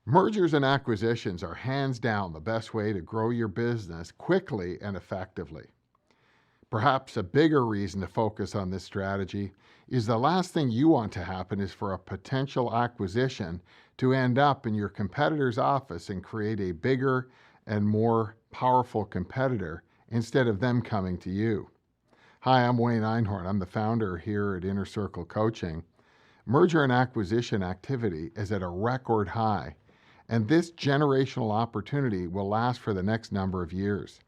Mergers and acquisitions are hands down the best way to grow your business quickly and effectively. Perhaps a bigger reason to focus on this strategy is the last thing you want to happen is for a potential acquisition to end up in your competitor's office and create a bigger and more powerful competitor instead of them coming to you. Hi, I'm Wayne Einhorn. I'm the founder here at Inner Circle Coaching. Merger and acquisition activity is at a record high, and this generational opportunity will last for the next number of years.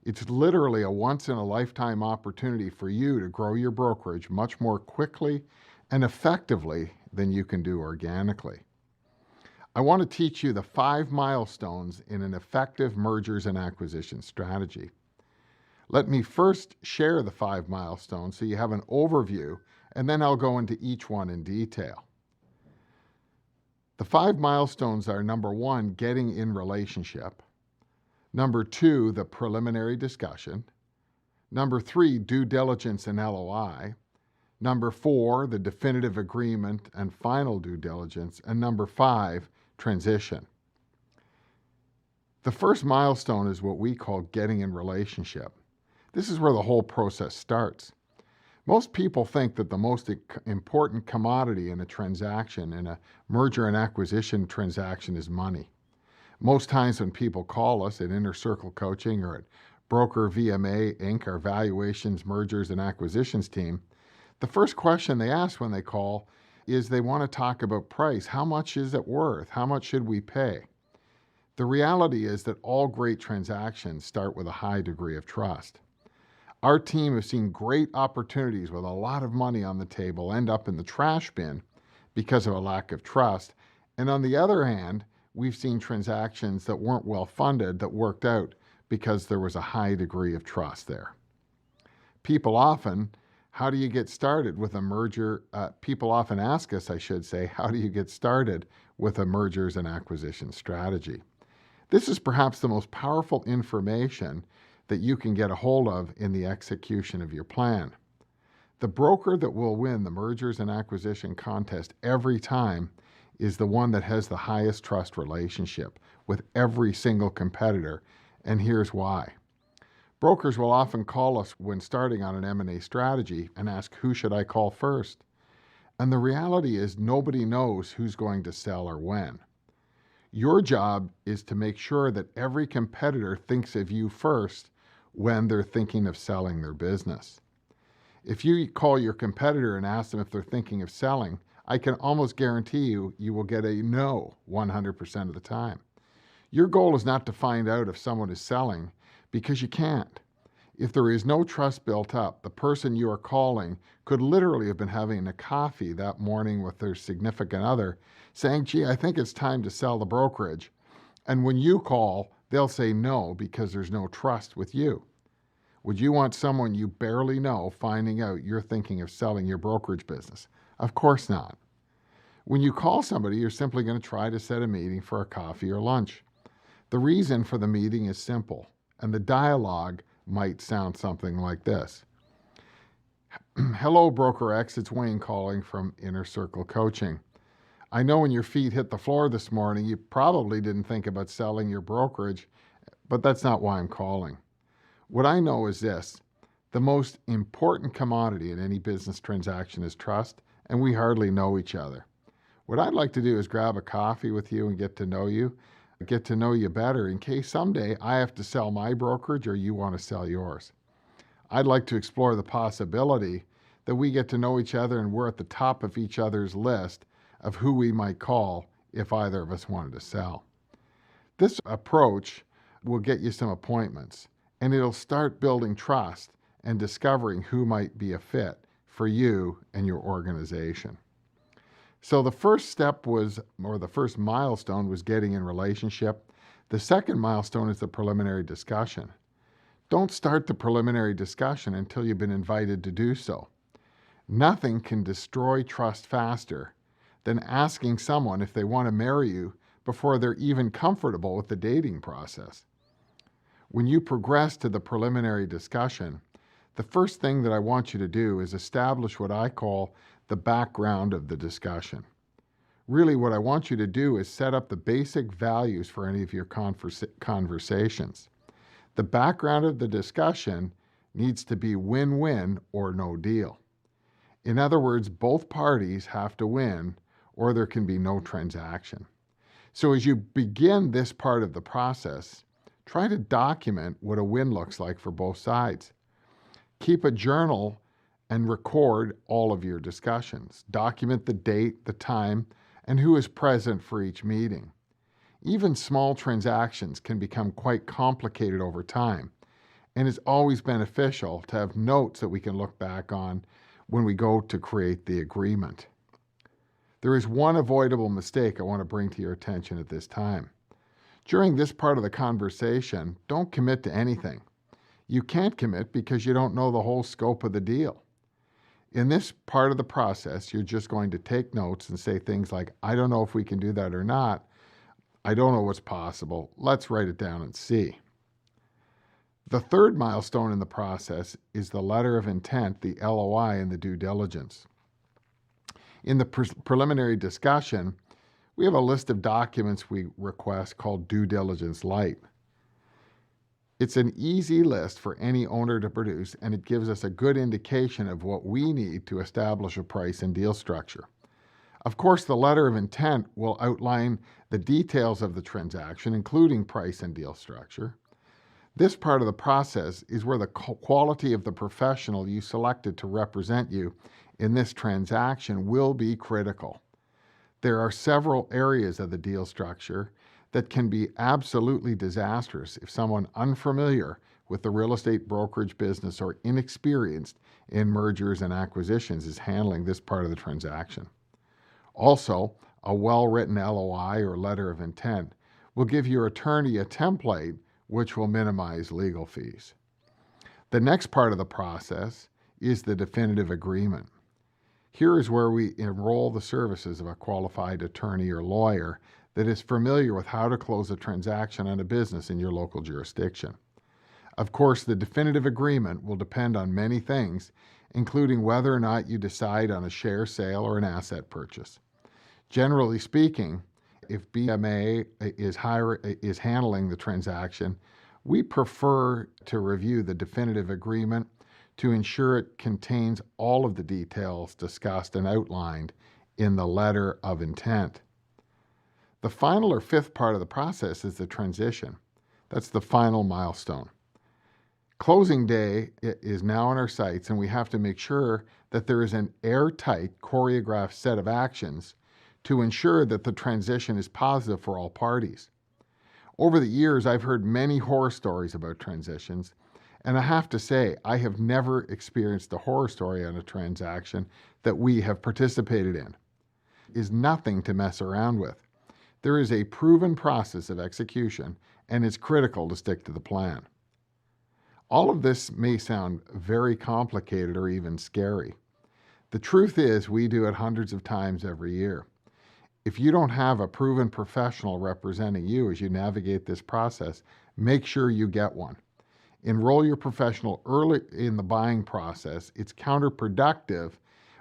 It's literally a once-in-a-lifetime opportunity for you to grow your brokerage much more quickly and effectively than you can do organically. I want to teach you the 5 milestones in an effective mergers and acquisition strategy. Let me first share the 5 milestones so you have an overview, and then I'll go into each one in detail. The 5 milestones are: number 1, getting in relationship. Number 2, the preliminary discussion. Number 3, due diligence and LOI. Number 4, the definitive agreement and final due diligence. And number 5, transition. The first milestone is what we call getting in relationship. This is where the whole process starts. Most people think that the most important commodity in a transaction, in a merger and acquisition transaction, is money. Most times when people call us at Inner Circle Coaching or at Broker VMA Inc., our valuations, mergers, and acquisitions team, the first question they ask when they call is they want to talk about price. How much is it worth? How much should we pay? The reality is that all great transactions start with a high degree of trust. Our team has seen great opportunities with a lot of money on the table end up in the trash bin because of a lack of trust. And on the other hand, we've seen transactions that weren't well funded that worked out because there was a high degree of trust there. People often ask us, I should say, how do you get started with a mergers and acquisition strategy? This is perhaps the most powerful information that you can get a hold of in the execution of your plan. The broker that will win the mergers and acquisition contest every time is the one that has the highest trust relationship with every single competitor, and here's why. Brokers will often call us when starting on an M&A strategy and ask, who should I call first? And the reality is nobody knows who's going to sell or when. Your job is to make sure that every competitor thinks of you first when they're thinking of selling their business. If you call your competitor and ask them if they're thinking of selling, I can almost guarantee you will get a no 100% of the time. Your goal is not to find out if someone is selling, because you can't. If there is no trust built up, the person you are calling could literally have been having a coffee that morning with their significant other saying, gee, I think it's time to sell the brokerage. And when you call, they'll say no because there's no trust with you. Would you want someone you barely know finding out you're thinking of selling your brokerage business? Of course not. When you call somebody, you're simply going to try to set a meeting for a coffee or lunch. The reason for the meeting is simple, and the dialogue might sound something like this. Hello, Broker X. It's Wayne calling from Inner Circle Coaching. I know when your feet hit the floor this morning, you probably didn't think about selling your brokerage, but that's not why I'm calling. What I know is this: the most important commodity in any business transaction is trust, and we hardly know each other. What I'd like to do is grab a coffee with you and get to know you better in case someday I have to sell my brokerage or you want to sell yours. I'd like to explore the possibility that we get to know each other and we're at the top of each other's list of who we might call if either of us wanted to sell. This approach will get you some appointments, and it'll start building trust and discovering who might be a fit for you and your organization. So the first milestone was getting in relationship. The second milestone is the preliminary discussion. Don't start the preliminary discussion until you've been invited to do so. Nothing can destroy trust faster than asking someone if they want to marry you before they're even comfortable with the dating process. When you progress to the preliminary discussion, the first thing that I want you to do is establish what I call the background of the discussion. Really, what I want you to do is set up the basic values for any of your conversations. The background of the discussion needs to be win-win or no deal. In other words, both parties have to win or there can be no transaction. So as you begin this part of the process, try to document what a win looks like for both sides. Keep a journal and record all of your discussions. Document the date, the time, and who is present for each meeting. Even small transactions can become quite complicated over time, and it's always beneficial to have notes that we can look back on when we go to create the agreement. There is one avoidable mistake I want to bring to your attention at this time. During this part of the conversation, don't commit to anything. You can't commit because you don't know the whole scope of the deal. In this part of the process, you're just going to take notes and say things like, I don't know if we can do that or not. I don't know what's possible. Let's write it down and see. The third milestone in the process is the letter of intent, the LOI, and the due diligence. In the preliminary discussion, we have a list of documents we request called due diligence light. It's an easy list for any owner to produce, and it gives us a good indication of what we need to establish a price and deal structure. Of course, the letter of intent will outline the details of the transaction, including price and deal structure. This part of the process is where the quality of the professional you selected to represent you in this transaction will be critical. There are several areas of the deal structure that can be absolutely disastrous if someone unfamiliar with the real estate brokerage business or inexperienced in mergers and acquisitions is handling this part of the transaction. Also, a well-written LOI or letter of intent will give your attorney a template which will minimize legal fees. The next part of the process is the definitive agreement. Here is where we enroll the services of a qualified attorney or lawyer that is familiar with how to close a transaction on a business in your local jurisdiction. Of course, the definitive agreement will depend on many things, including whether or not you decide on a share sale or an asset purchase. Generally speaking, if BMA is handling the transaction, we prefer to review the definitive agreement to ensure it contains all of the details discussed and outlined in the letter of intent. The final or fifth part of the process is the transition. That's the final milestone. Closing day is now in our sights, and we have to make sure that there is an airtight, choreographed set of actions to ensure that the transition is positive for all parties. Over the years, I've heard many horror stories about transitions, and I have to say, I have never experienced a horror story on a transaction that we have participated in. It is nothing to mess around with. There is a proven process of execution, and it's critical to stick to the plan. All of this may sound very complicated or even scary. The truth is, we do it hundreds of times every year. If you don't have a proven professional representing you as you navigate this process, make sure you get one. Enroll your professional early in the buying process. It's counterproductive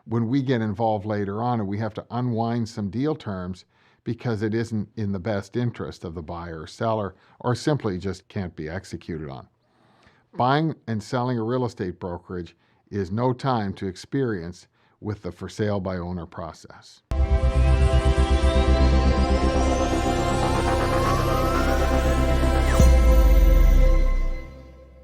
when we get involved later on and we have to unwind some deal terms because it isn't in the best interest of the buyer or seller, or simply just can't be executed on. Buying and selling a real estate brokerage is no time to experience with the for sale by owner process.